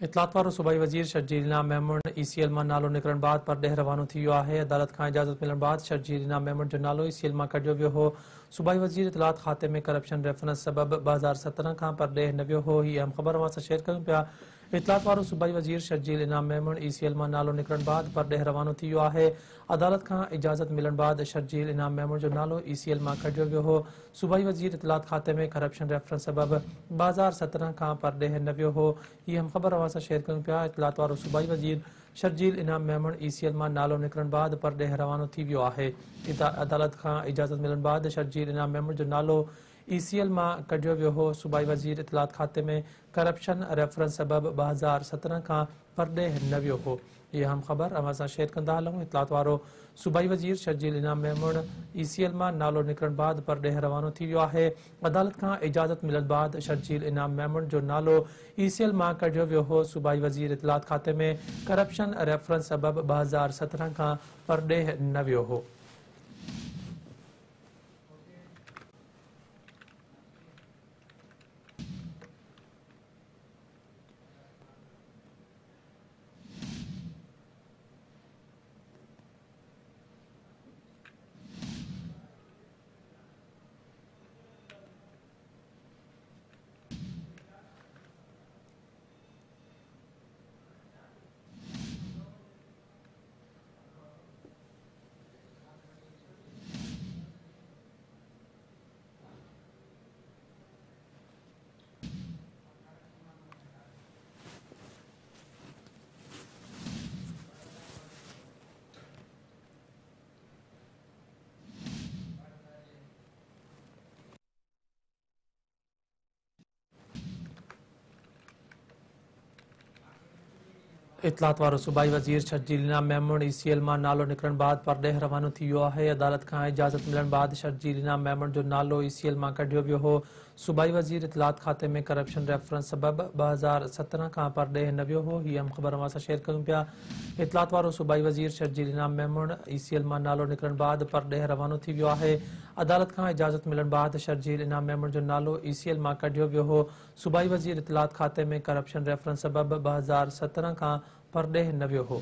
इतलात वारो सूबाई वज़ीर शर्जील इनाम महमूद ECL मां नालो निकिरण बाद परॾेह रवानो थी वियो आहे। अदालत खां इजाज़त मिलण बाद शर्जील इनाम महमूद जो नालो ECL मां कढियो वियो हो। सूबाई वज़ीर इतलात खाते में करप्शन रेफरेंस सबब 2017 खां परॾेह न वियो हो। हीअ अहम ख़बर अवां सां शेयर कयूं पिया। इतलात वारो सूबाई वज़ीर शर्जील इनाम महमूद ECL मां नालो निकिरण बाद परॾेह रवानो थी वियो आहे। अदालत खां इजाज़त मिलण बाद शर्जील इनाम महमूद जो नालो ECL मां कढियो वियो हो। सूबाई वज़ीर इतलात खाते में करप्शन रेफरेंस सबब 2017 खां परॾेह न वियो हो। हीअ अहम ख़बर अवां सां शेयर कयूं पिया। इतलात वारो सूबाई वज़ीर शर्जील इनाम महमूद ECL मां नालो निकिरण बाद परॾेह रवानो थी वियो आहे। अदालत खां इजाज़त मिलण बाद शर्जील इनाम महमूद जो नालो ECL मां कढियो वियो हो। सूबाई वज़ीर इतलात खाते में करप्शन रेफरेंस सबब 2017 खां परॾेह न वियो हो। हीअ अहम ख़बर अवां सां शेयर कंदा हलूं। इतलात वारो सूबाई वज़ीर शर्जील इनाम महमूद ECL मां नालो निकिरण बाद परॾेह रवानो थी वियो आहे। अदालत खां इजाज़त मिलण बाद शर्जील इनाम महमूद जो नालो ECL मां कढियो वियो हो। सूबाई वज़ीर इतलात खाते में करप्शन रेफरेंस सबब 2017 खां परॾेह न वियो हो। इतलात वारो सूबाई वज़ीर शर्जील इनाम महमूद ECL मां नालो निकिरण बाद परॾेह रवानो थी वियो आहे। अदालत खां इजाज़त मिलण बाद शर्जील इनाम महमूद जो नालो ECL मां कढियो वियो हो। सूबाई वज़ीर इतलात खाते में करप्शन रेफरेंस सबब 2017 खां परॾेह न वियो हो। हीअ अहम ख़बर अवां सां शेयर कयूं पिया। इतलात वारो सूबाई वज़ीर शर्जील इनाम महमूद ECL मां नालो निकिरण बाद परॾेह रवानो थी वियो आहे। अदालत खां इजाज़त मिलण बाद शर्जील इनाम महमूद जो नालो ECL मां कढियो वियो हो। सूबाई वज़ीर इतलात खाते में करप्शन रेफरेंस सबब 2017 खां परॾेह न वियो हो।